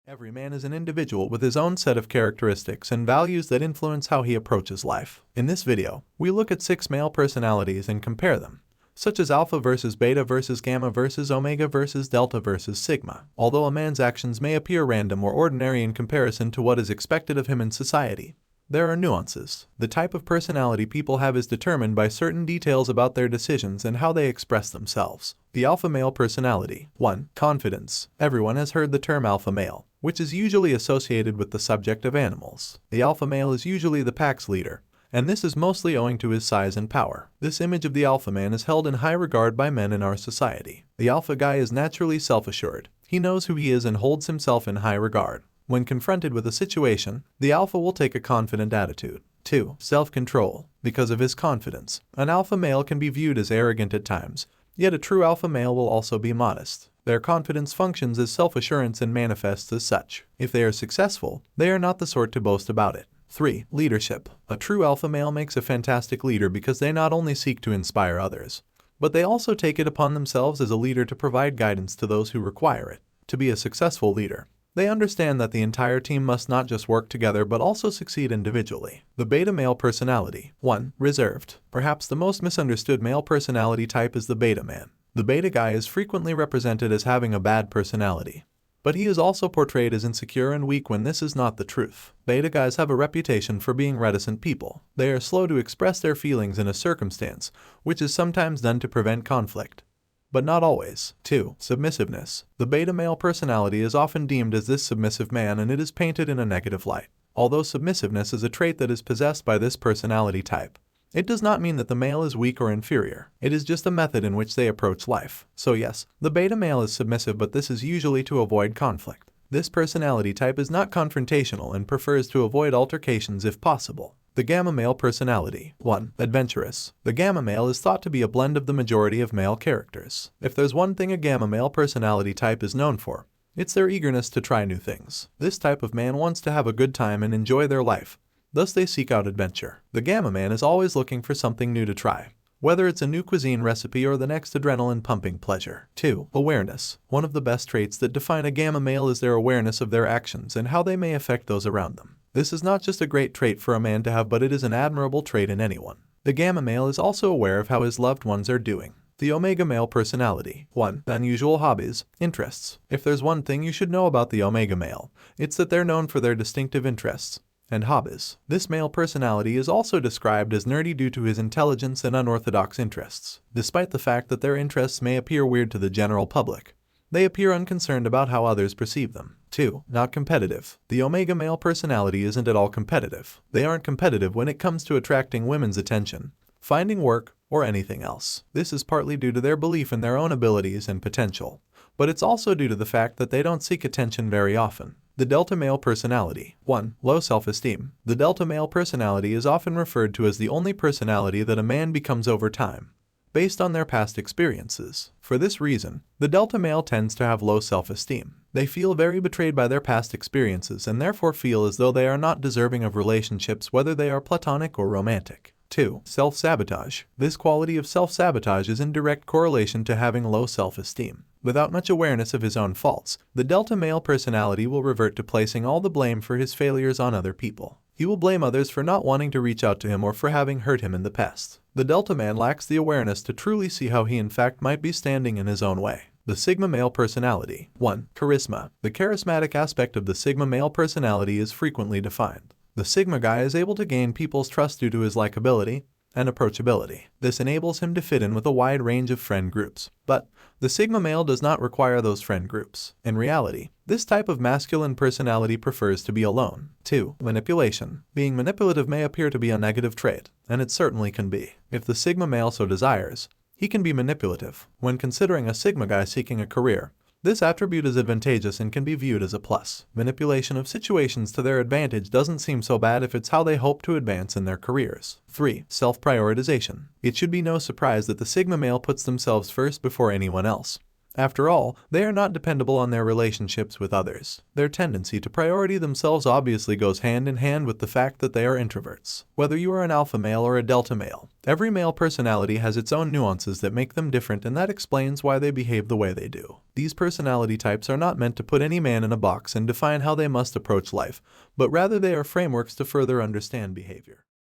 Every man is an individual with his own set of characteristics and values that influence how he approaches life. In this video, we look at 6 male personalities and compare them, such as alpha versus beta versus gamma versus omega versus delta versus sigma. Although a man's actions may appear random or ordinary in comparison to what is expected of him in society, there are nuances. The type of personality people have is determined by certain details about their decisions and how they express themselves. The alpha male personality. 1. Confidence. Everyone has heard the term alpha male, which is usually associated with the subject of animals. The alpha male is usually the pack's leader, and this is mostly owing to his size and power. This image of the alpha man is held in high regard by men in our society. The alpha guy is naturally self-assured. He knows who he is and holds himself in high regard. When confronted with a situation, the alpha will take a confident attitude. 2. Self-control. Because of his confidence, an alpha male can be viewed as arrogant at times, yet a true alpha male will also be modest. Their confidence functions as self-assurance and manifests as such. If they are successful, they are not the sort to boast about it. 3. Leadership. A true alpha male makes a fantastic leader because they not only seek to inspire others, but they also take it upon themselves as a leader to provide guidance to those who require it. To be a successful leader, they understand that the entire team must not just work together but also succeed individually. The beta male personality. 1. Reserved. Perhaps the most misunderstood male personality type is the beta man. The beta guy is frequently represented as having a bad personality, but he is also portrayed as insecure and weak when this is not the truth. Beta guys have a reputation for being reticent people. They are slow to express their feelings in a circumstance, which is sometimes done to prevent conflict, but not always. 2. Submissiveness. The beta male personality is often deemed as this submissive man, and it is painted in a negative light. Although submissiveness is a trait that is possessed by this personality type, it does not mean that the male is weak or inferior. It is just a method in which they approach life. So yes, the beta male is submissive, but this is usually to avoid conflict. This personality type is not confrontational and prefers to avoid altercations if possible. The gamma male personality. 1. Adventurous. The gamma male is thought to be a blend of the majority of male characters. If there's one thing a gamma male personality type is known for, it's their eagerness to try new things. This type of man wants to have a good time and enjoy their life. Thus they seek out adventure. The gamma man is always looking for something new to try, whether it's a new cuisine recipe or the next adrenaline-pumping pleasure. 2. Awareness. One of the best traits that define a gamma male is their awareness of their actions and how they may affect those around them. This is not just a great trait for a man to have, but it is an admirable trait in anyone. The gamma male is also aware of how his loved ones are doing. The omega male personality. 1. Unusual hobbies. Interests. If there's one thing you should know about the omega male, it's that they're known for their distinctive interests and hobbies. This male personality is also described as nerdy due to his intelligence and unorthodox interests. Despite the fact that their interests may appear weird to the general public, they appear unconcerned about how others perceive them. 2. Not competitive. The omega male personality isn't at all competitive. They aren't competitive when it comes to attracting women's attention, finding work, or anything else. This is partly due to their belief in their own abilities and potential, but it's also due to the fact that they don't seek attention very often. The delta male personality. 1. Low self-esteem. The delta male personality is often referred to as the only personality that a man becomes over time, based on their past experiences. For this reason, the delta male tends to have low self-esteem. They feel very betrayed by their past experiences and therefore feel as though they are not deserving of relationships, whether they are platonic or romantic. 2. Self-sabotage. This quality of self-sabotage is in direct correlation to having low self-esteem. Without much awareness of his own faults, the delta male personality will revert to placing all the blame for his failures on other people. He will blame others for not wanting to reach out to him or for having hurt him in the past. The delta man lacks the awareness to truly see how he in fact might be standing in his own way. The sigma male personality. 1. Charisma. The charismatic aspect of the sigma male personality is frequently defined. The sigma guy is able to gain people's trust due to his likability and approachability. This enables him to fit in with a wide range of friend groups. But the sigma male does not require those friend groups. In reality, this type of masculine personality prefers to be alone. 2. Manipulation. Being manipulative may appear to be a negative trait, and it certainly can be. If the sigma male so desires, he can be manipulative. When considering a sigma guy seeking a career, this attribute is advantageous and can be viewed as a plus. Manipulation of situations to their advantage doesn't seem so bad if it's how they hope to advance in their careers. 3. Self-prioritization. It should be no surprise that the sigma male puts themselves first before anyone else, After all, they are not dependable on their relationships with others. Their tendency to priority themselves obviously goes hand in hand with the fact that they are introverts. Whether you are an alpha male or a delta male, every male personality has its own nuances that make them different, and that explains why they behave the way they do. These personality types are not meant to put any man in a box and define how they must approach life, but rather they are frameworks to further understand behavior.